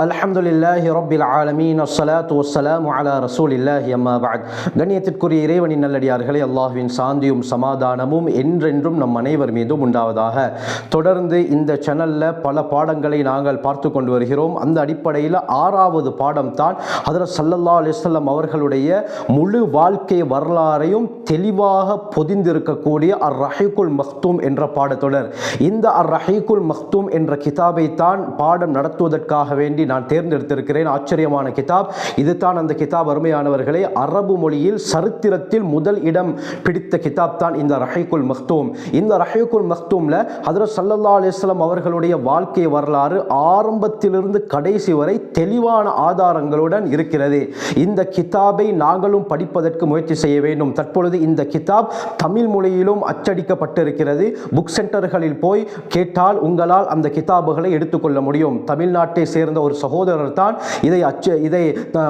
அல்ஹம்துலில்லாஹி ரப்பில் ஆலமீன் அஸ்ஸலாத்து வஸ்ஸலாமு அலா ரசூலில்லாஹி அம்மா பஅத். கண்ணியத்திற்குரிய இறைவனின் நல்லடியார்களே, அல்லாஹ்வின் சாந்தியும் சமாதானமும் என்றென்றும் நம் அனைவர் மீதும் உண்டாவதாக. தொடர்ந்து இந்த சேனலில் பல பாடங்களை நாங்கள் பார்த்து கொண்டு வருகிறோம். அந்த அடிப்படையில் 6வது பாடம் தான் ஹதரத் ஸல்லல்லாஹு அலைஹி வஸல்லம் அவர்களுடைய முழு வாழ்க்கை வரலாறையும் தெளிவாக பொதிந்திருக்கக்கூடிய அர்-ரஹீகுல் மக்தூம் என்ற பாடத்தொடர். இந்த அர்-ரஹீகுல் மக்தூம் என்ற கிதாபை தான் பாடம் நடத்துவதற்காக வேண்டி நான் தேர்ந்தெடுத்திருக்கிறேன். ஆச்சரியமான கிதாப் இது தான். அந்த கிதாப் அருமையானவர்களே, அரபு மொழியில் சரித்திரத்தில் முதல் இடம் பிடித்த கிதாப் தான் இந்த ரஹீகுல் மக்தூம். இந்த ரஹீகுல் மக்தூம்ல ஹஜ்ரத் ஸல்லல்லாஹு அலைஹி வஸல்லம் அவர்களுடைய வாழ்க்கை வரலாறு ஆரம்பத்திலிருந்து கடைசி வரை தெளிவான ஆதாரங்களுடன் இருக்கிறது. இந்த கிதாபை நாங்களும் படிப்பதற்கு முயற்சி செய்ய வேண்டும். தற்பொழுது இந்த கிதாப் தமிழ் மொழியிலும் அச்சடிக்கப்பட்டிருக்கிறது. புக் சென்டர்களில் போய் கேட்டால் உங்களால் அந்த கிதாபுகளை எடுத்துக்கொள்ள முடியும். தமிழ்நாட்டை சேர்ந்த ஒரு சகோதரர் தான் இதை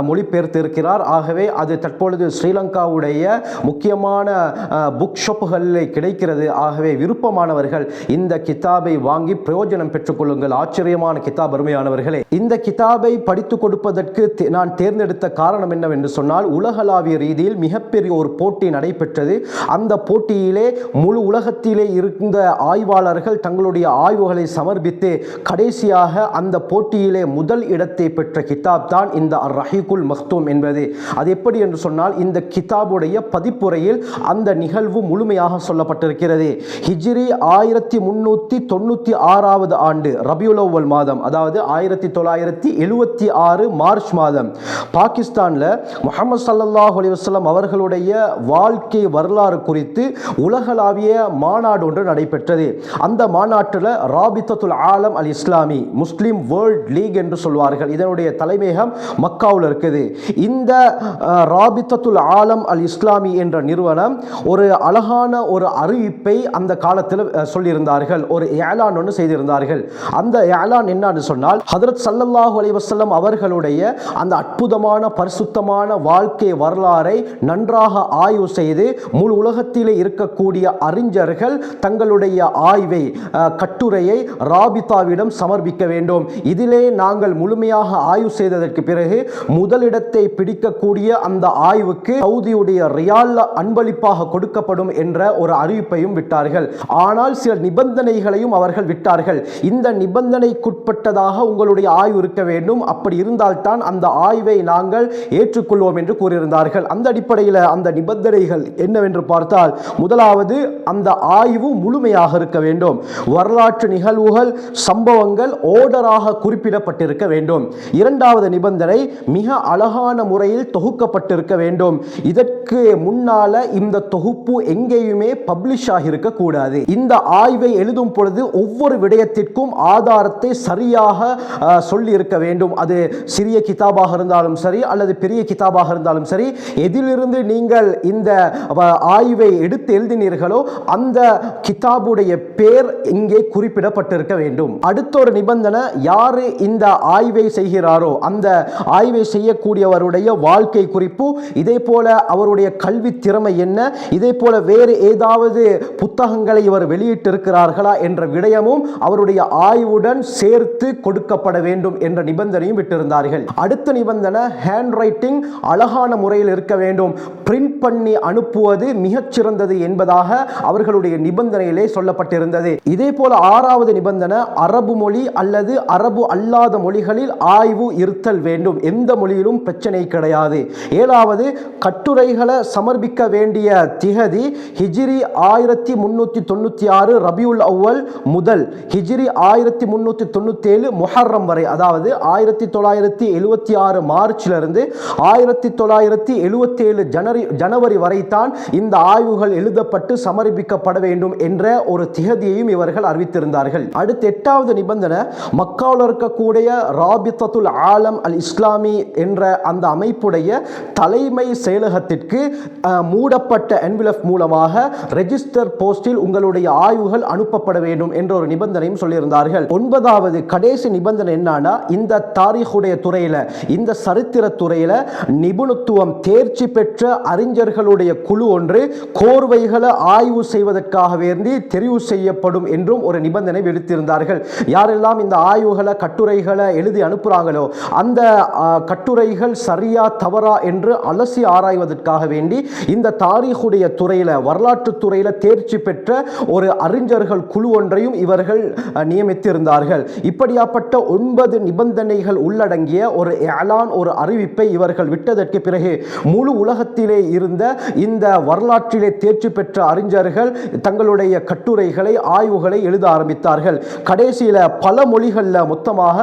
மொழிபெயர்த்து இருக்கிறார். ஆகவே அது தற்பொழுது ஸ்ரீலங்காவுடைய முக்கியமான புக் ஷாப்புகளில் கிடைக்கிறது. ஆகவே விருப்பமானவர்கள் இந்த கிதாபை வாங்கி பிரயோஜனம் பெற்றுக்கொள்ளுங்கள். ஆச்சரியமான கிதாப் அருமையானவர்களே. இந்த கிதாபை படித்து கொடுப்பதற்கு நான் தேர்ந்தெடுத்த காரணம் என்னவென்று சொன்னால், உலகளாவிய ரீதியில் மிகப்பெரிய ஒரு போட்டி நடைபெற்றது. அந்த போட்டியிலே முழு உலகத்திலே இருந்த ஆய்வாளர்கள் தங்களுடைய ஆய்வுகளை சமர்ப்பித்து கடைசியாக அந்த போட்டியிலே முதல் இடத்தை பெற்ற கிதாப் தான் இந்த அர்-ரஹீகுல் மக்தூம் என்பது. அது எப்படி என்று சொன்னால், இந்த கிதாபுடைய பதிப்புரையில் அந்த நிகழ்வு முழுமையாக சொல்லப்பட்டிருக்கிறது. ஹிஜ்ரி 1396வது ஆண்டு ரபியுல் அவ்வல் மாதம், அதாவது 1976 மார்ச் மாதம், பாகிஸ்தானில் முஹம்மது ஸல்லல்லாஹு அலைஹி வஸல்லம் அவர்களுடைய வாழ்க்கை வரலாறு குறித்து உலகளாவிய மாநாடு ஒன்று நடைபெற்றது. அந்த மாநாட்டில் ராபித்தத்துல் ஆலம் அல் இஸ்லாமி, முஸ்லிம் வேர்ல்ட் லீக் என்று சொல்வார்கள், இதனுடைய தலைமையகம் மக்காவில் இருக்குது. இந்த ராபித்தத்துல் ஆலம் அல் இஸ்லாமி என்ற நிறுவனம் ஒரு அழகான ஒரு அறிவிப்பை அந்த காலத்தில் சொல்லியிருந்தார்கள். ஒரு ஏலான் ஒன்று செய்திருந்தார்கள். அந்த ஏலான் என்னன்னு சொன்னால், ஹஜ்ரத் ஸல்லல்லாஹு அலைஹி வஸல்லம் அவர்களுடைய அந்த அற்புதமான பரிசுத்தமான வாழ்க்கை வரலாறை நன்றாக ஆய்வு செய்து முழு உலகத்திலே இருக்கக்கூடிய அறிஞர்கள் தங்களுடைய ஆய்வை கட்டுரையை ராபித்தாவிடம் சமர்ப்பிக்க வேண்டும். இதிலே நாங்கள் முழுமையாக ஆய்வு செய்ததற்கு பிறகு முதலிடத்தை பிடிக்கக்கூடிய அந்த ஆய்வுக்கு சவுதியுடைய ரியால் அன்பளிப்பாக கொடுக்கப்படும் என்ற ஒரு அறிவிப்பையும் விட்டார்கள். ஆனால் சில நிபந்தனைகளையும் அவர்கள் விட்டார்கள். இந்த நிபந்தனைக்குட்பட்டதாக உங்களுடைய ஆய்வு இருக்க வேண்டும், அப்படி இருந்தால்தான் அந்த ஆய்வை நாங்கள் ஏற்றுக்கொள்வோம் என்று கூறியிருந்தார்கள். அந்த அடிப்படையில் அந்த நிபந்தனைகள் என்னவென்று பார்த்தால், முதலாவது அந்த ஆய்வு முழுமையாக இருக்க வேண்டும். வரலாற்று நிகழ்வுகள் சம்பவங்கள் ஓர்டராக குறிப்பிடப்பட்டிருக்க வேண்டும். இரண்டாவது நிபந்தனை, மிக அழகான முறையில் தொகுக்கப்பட்டிருக்க வேண்டும். இதற்கு முன்னால இந்த தொகுப்பு எங்கேயுமே பப்ளிஷ் ஆகியிருக்க கூடாது. இந்த ஆய்வை எழுதும் பொழுது ஒவ்வொரு விடயத்திற்கும் ஆதாரத்தை சரியாக சொல்லி இருக்க வேண்டும். அது சிறிய கிதாபாக இருந்தாலும் சரி அல்லது பெரிய கிதாபாக இருந்தாலும் சரி, எதிலிருந்து நீங்கள் இந்த ஆய்வை எடுத்து எழுதினீர்களோ அந்த கிதாபுடைய பேர் இங்கே குறிப்பிடப்பட்டிருக்க வேண்டும். அடுத்த ஒரு நிபந்தனை, யாரு இந்த ஆய்வை செய்கிறாரோ அந்த ஆய்வை செய்யக்கூடியவருடைய வாழ்க்கை குறிப்பு, இதே போல அவருடைய கல்வி திறமை என்ன, இதே போல வேறு ஏதாவது புத்தகங்களை இவர் வெளியிட்டிருக்கிறார்களா என்ற விடயமும் அவருடைய ஆய்வுடன் சேர்த்து கொடுக்கப்பட வேண்டும் என்ற நிபந்தனையும் விட்டிருந்தார்கள். அடுத்த நிபந்தனை, ஹேண்ட் ரைட்டிங் அழகான முறையில் இருக்க வேண்டும். பிரிண்ட் பண்ணி அனுப்புவது மிகச்சிறந்தது என்பதாக அவர்களுடைய நிபந்தனையிலே சொல்லப்பட்டிருந்தது. இதே போல 6வது நிபந்தனை, அரபு மொழி அல்லது அரபு அல்லாத மொழிகளில் ஆய்வு இருத்தல் வேண்டும். எந்த மொழியிலும் பிரச்சனை கிடையாது. 7வது, கட்டுரைகளை சமர்ப்பிக்க வேண்டிய திகதி ஹிஜ்ரி 1396 ரபியுல் அவ்வல் முதல் ஹிஜ்ரி 1397 முஹர்ரம் வரை, அதாவது 1976 மார்ச்சிலிருந்து 1977 ஜனவரி வரை தான் இந்த ஆய்வுகள் எழுதப்பட்டு சமர்ப்பிக்கப்பட வேண்டும் என்ற ஒரு திகதியையும் இவர்கள் அறிவித்திருந்தார்கள். அடுத்து 8வது நிபந்தனை, மக்காவில் இருக்கக்கூடிய ராபித்தத்துல் ஆலம் அல் இஸ்லாமி என்ற அந்த அமைப்புடைய தலைமை செயலகத்திற்கு மூடப்பட்ட என்வலப் மூலமாக ரெஜிஸ்டர் போஸ்டில் உங்களுடைய ஆய்வுகள் அனுப்பப்பட வேண்டும் என்ற ஒரு நிபந்தனையும் சொல்லியிருந்தார்கள். 9வது கடைசி நிபந்தனை என்னன்னா, இந்த தாரீஹுடைய துறையில, இந்த சரித்திர துறையில நிபுணத்துவம் தேர்ச்சி பெற்ற அறிஞர்களுடைய குழு ஒன்று கோர்வைகளை ஆய்வு செய்வதற்காக வேண்டி தெரிவு செய்யப்படும் என்றும் ஒரு நிபந்தனை விடுத்திருந்தார்கள். யாரெல்லாம் இந்த ஆய்வுகளை கட்டுரைகளை எழுதி அனுப்புகிறாங்களோ அந்த கட்டுரைகள் சரியா தவறா என்று அலசி ஆராய்வதற்காக வேண்டி இந்த தாரீகுடைய துறையில், வரலாற்று துறையில் தேர்ச்சி பெற்ற ஒரு அறிஞர்கள் குழு ஒன்றையும் இவர்கள் நியமித்திருந்தார்கள். இப்படியாப்பட்ட 9 நிபந்தனைகள் உள்ளடங்கிய ஒரு ஏலான், ஒரு அறிவிப்பை இவர்கள் விட்டதற்கு பிறகு முழு உலகத்திலே இருந்த இந்த வரலாற்றிலே தேர்ச்சி பெற்ற அறிஞர்கள் தங்களுடைய கட்டுரைகளை, ஆய்வுகளை எழுத ஆரம்பித்தார்கள். கடைசியில் பல மொழிகளில் மொத்தமாக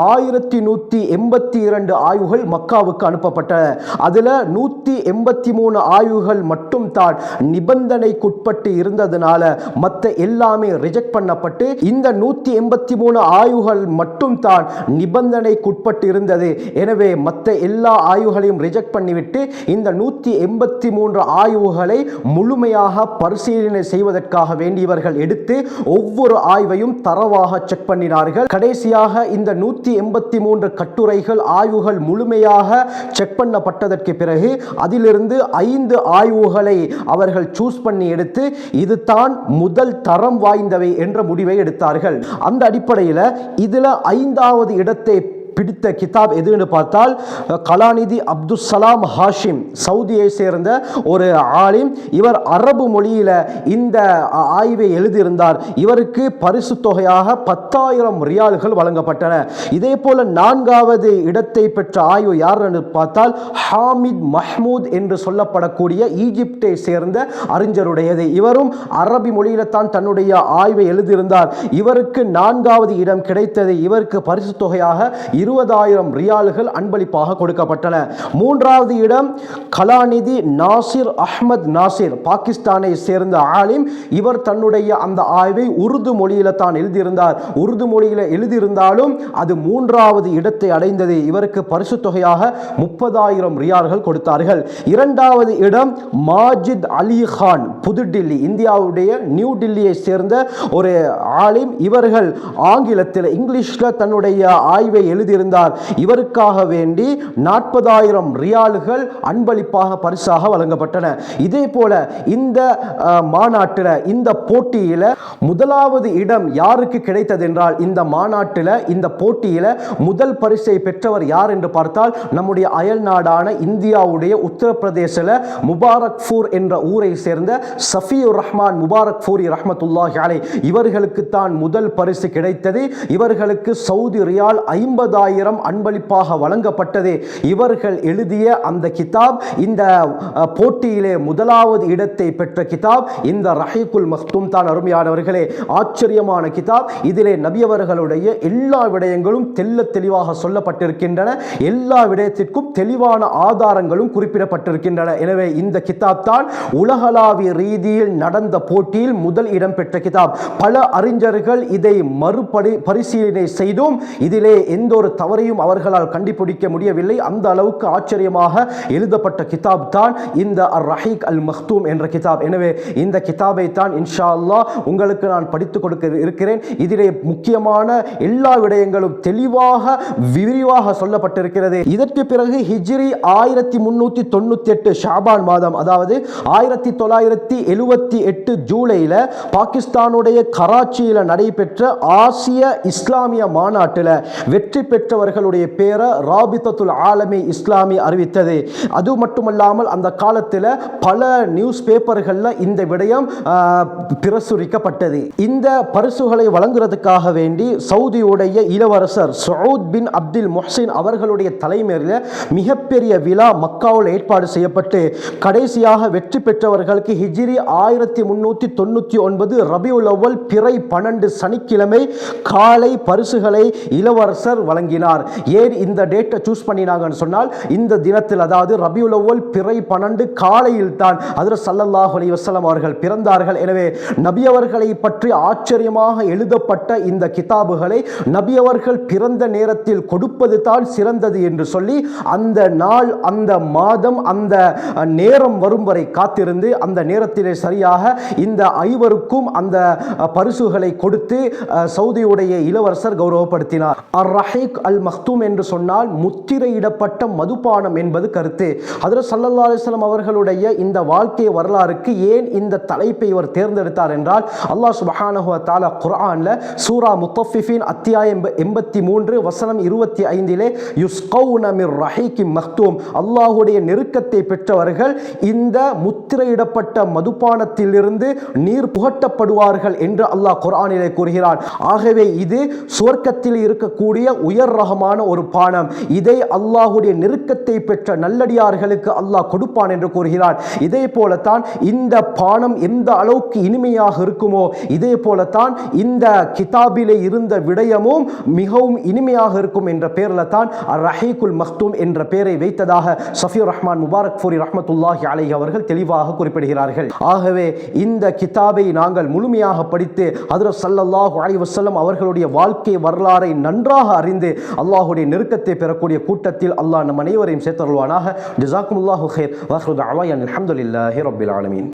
1182 ஆய்வுகள் மக்காவுக்கு அனுப்பப்பட்டன. அதில் 183 ஆய்வுகள் மட்டும் தான் நிபந்தனைக்குட்பட்டு இருந்ததுனால மற்ற எல்லாமே ரிஜெக்ட் பண்ணப்பட்டு, இந்த 183 ஆய்வுகள் மட்டும் தான் நிபந்தனைக்குட்பட்டு இருந்தது. எனவே மற்ற எல்லா ஆய்வுகளையும் ரிஜெக்ட் பண்ணிவிட்டு இந்த 183 ஆய்வுகளை முழுமையாக பரிசீலனை செய்வதற்காக வேண்டியவர்கள் எடுத்து ஒவ்வொரு ஆய்வையும் தரவாக செக் பண்ணினார்கள். கடைசியாக இந்த 183 கட்டுரைகள், ஆய்வுகள் முழுமையாக செக் பண்ணப்பட்டதற்கு பிறகு அதிலிருந்து 5 ஆய்வுகளை அவர்கள் சூஸ் பண்ணி எடுத்து இதுதான் முதல் தரம் வாய்ந்தவை என்ற முடிவை எடுத்தார்கள். அந்த அடிப்படையில் இதில் 5வது இடத்தை பிடித்த கிதாப் எதுன்னு பார்த்தால் கலாநிதி அப்துல் சலாம் ஹாஷிம், சவுதியை சேர்ந்த ஒரு ஆலிம். இவர் அரபு மொழியில் இந்த ஆய்வை எழுதியிருந்தார். இவருக்கு பரிசு தொகையாக 10,000 ரியால்கள் வழங்கப்பட்டன. இதே போல 4வது இடத்தை பெற்ற ஆய்வு யார் என்று பார்த்தால் ஹாமித் மஹ்மூத் என்று சொல்லப்படக்கூடிய ஈஜிப்டை சேர்ந்த அறிஞருடையது. இவரும் அரபி மொழியில் தான் தன்னுடைய ஆய்வை எழுதியிருந்தார். இவருக்கு 4வது இடம் கிடைத்தது. இவருக்கு பரிசு தொகையாக 20,000 ரியால்கள் அன்பளிப்பாக கொடுக்கப்பட்டன. 3வது இடம் கலாநிதி நாசிர் அஹ்மத் நாசிர், பாகிஸ்தானை சேர்ந்த ஆலிம். இவர் தன்னுடைய அந்த ஆய்வை உருது மொழியில் தான் எழுதியிருந்தார். உருது மொழியில் எழுதியிருந்தாலும் அது 3வது இடத்தை அடைந்தது. இவருக்கு பரிசு தொகையாக 30,000 ரியால்கள் கொடுத்தார்கள். 2வது இடம் மாஜித் அலி கான், புதுடில்லி, இந்தியாவுடைய நியூ டில்லியை சேர்ந்த ஒரு ஆலிம். இவர்கள் ஆங்கிலத்தில், இங்கிலீஷில் தன்னுடைய ஆய்வை எழுதியிருந்தார். இவருக்காக வேண்டி 40,000 ரியால்கள் அன்பளிப்பாக பரிசாக வழங்கப்பட்டன. இதே போல இந்த மாநாட்டில், இந்த போட்டியில் 1வது இடம் யாருக்கு கிடைத்தது என்றால், இந்த மாநாட்டில், இந்த போட்டியில் முதல் பரிசை பெற்றவர் யார் என்று பார்த்தால் நம்முடைய அயல் நாடான இந்தியாவுடைய உத்தரப்பிரதேசத்தில் முபாரக்பூர் என்ற ஊரை சேர்ந்த சஃபியுர் ரஹ்மான் முபாரக்பூரி ரஹ்மத்துல்லாஹி அலைஹி, இவர்களுக்கு தான் முதல் பரிசு கிடைத்தது. இவர்களுக்கு சவுதி ரியால் 50,000 அன்பளிப்பாக வழங்கப்பட்டது. இவர்கள் எழுதிய அந்த கிதாப் இந்த போட்டியிலே 1வது இடத்தை பெற்ற கிதாப் இந்த ரஹீக்குல் மக்தூம் தான். அருமையானவர்களே, ஆச்சரியமான கிதாப். இதிலே நபியவர்களுடைய எல்லா விடயங்களும் தெல்ல தெளிவாக சொல்லப்பட்டிருக்கின்றன. எல்லா விடயத்திற்கும் தெளிவான ஆதாரங்களும் குறிப்பிடப்பட்டிருக்கின்றன. எனவே இந்த கிதாப் தான் உலகளாவிய ரீதியில் நடந்த போட்டியில் முதல் இடம் பெற்ற கிதாப். பல அறிஞர்கள் இதை பரிசீலனை செய்தும் இதிலே எந்த ஒரு தவறையும் அவர்களால் கண்டுபிடிக்க முடியவில்லை. அந்த அளவுக்கு ஆச்சரியமாக எழுதப்பட்ட கிதாப் தான் இந்த ரஹீக் அல் மக்தூம் என்ற கிதாப். எனவே இந்த கிதாபை தான் இன்ஷா அல்லாஹ் உங்களுக்கு நான் படித்துக் கொடுக்க இருக்கிறேன். இதிலே முக்கியமான எல்லா விடயங்களும் தெளிவாக விரிவாக சொல்லப்பட்டிருக்கிறது. இதற்கு பிறகு ஹிஜ்ரி 1398 ஷாபான் மாதம், அதாவது 1978 ஜூலையில் பாகிஸ்தானுடைய கராச்சியில் நடைபெற்ற ஆசிய இஸ்லாமிய மாநாட்டில் வெற்றி பெற்றவர்களுடைய பேரை ராபித்தத்துல் ஆலமி இஸ்லாமி அறிவித்தது. அது மட்டுமல்லாமல் அந்த காலத்தில் பல நியூஸ் பேப்பர்களில் இந்த விடயம் பிரசுரிக்கப்பட்டது. இந்த பரிசுகளை வழங்குவதற்காக வேண்டி சவுதியுடைய இளவரசர் சவுத் பின் அப்துல் முஹ்சின் அவர்களுடைய தலைமையில் மிகப்பெரிய விழா மக்காவில் ஏற்பாடு செய்யப்பட்டு கடைசியாக வெற்றி பெற்றவர்களுக்கு ஹிஜ்ரி 1399 ரபியுல் அவ்வல் பிறை 12 சனிக்கிழமை காலை பரிசுகளை இளவரசர் வழங்கினார். ஏன் இந்த டேட்டை சூஸ் பண்ணினாங்கன்னு சொன்னால், இந்த தினத்தில், அதாவது ரபியுல் அவ்வல் பிறை 12 காலையில் தான் ஹஜ்ரத் ஸல்லல்லாஹு அலைஹி வஸல்லம் அவர்கள் பிறந்தார்கள். எனவே நபி அவர்களை பற்றி ஆச்சரியமாக எழுதப்பட்ட இந்த கிதாபுகளை நபி அவர்கள் பிறந்த நேரத்தில் கொடுப்பது தான் சிறந்தது என்று சொல்லி அந்த நாள், அந்த மாதம், அந்த நேரம் வரும் வரை காத்திருந்து அந்த நேரத்திலே சரியாக இந்த ஐவருக்கும் அந்த பரிசுகளை கொடுத்து சவுதியுடைய இளவரசர் கௌரவப்படுத்தினார். அர் ரஹீக் அல் மக்தூம் என்று சொன்னால் முத்திரையிடப்பட்ட மதுபானம் என்பது கருத்து. ஹஜ்ரத் ஸல்லல்லாஹு அலைஹி வஸல்லம் அவர்களுடைய இந்த வாழ்க்கை வரலாறுக்கு ஏன் இந்த தலைப்பை இவர் தேர்ந்தெடுத்தார் என்றால், அல்லாஹ் சுப்ஹானஹு வ தஆலா குர்ஆன்ல சூரா முத்தஃபிஃபீன் அத்தியாயம் 83 வசனம் 25 யுஸ்கௌன மிர் ரஹீகிம் மக்தூம், அல்லாஹ்வுடைய நெருக்கத்தை பெற்றவர்கள் இந்த முத்திரையிடப்பட்ட மதுபானத்திலிருந்து நீர் புகட்டப்படுவார்கள் என்று அல்லாஹ் குர்ஆனிலே கூறுகிறார். ஆகவே இது சுவர்க்கத்தில் இருக்கக்கூடிய உயர் ரகமான ஒரு பானம். இதை அல்லாஹ்வுடைய நெருக்கத்தை பெற்ற நல்லடியார்களுக்கு அல்லாஹ் கொடுப்பான் என்று கூறுகிறார். இதே போலத்தான் இந்த பானம் எந்த அளவுக்கு இனிமையாக இருக்குமோ இதே போலத்தான் இந்த கிதாபிலே இருந்த விடயமும் மிகவும் இனிமையாக இருக்கும் என்ற பெயரில் தான் ரஹீகுல் மக்தூம் என்ற பெயரை வைத்ததாக சஃபியுர் ரஹ்மான் முபாரக் ஃபூரி ரஹ்மத்துல்லாஹி அலைஹி அவர்கள் தெளிவாக குறிப்பிடுகிறார்கள். ஆகவே இந்த கிதாபை நாங்கள் முழுமையாக படித்து ஹஜ்ரத் ஸல்லல்லாஹு அலைஹி வஸல்லம் அவர்களுடைய வாழ்க்கை வரலாறை நன்றாக அறிந்து அல்லாஹ்வுடைய நெருக்கத்தை பெறக்கூடிய கூட்டத்தில் அல்லாஹ் நம் அனைவரையும் சேர்த்தருள்வானாக. ஜஸாக்குமுல்லாஹு கைர். வ ஆகிரு தஅவானா அல்ஹம்துலில்லாஹி ரப்பில் ஆலமீன்.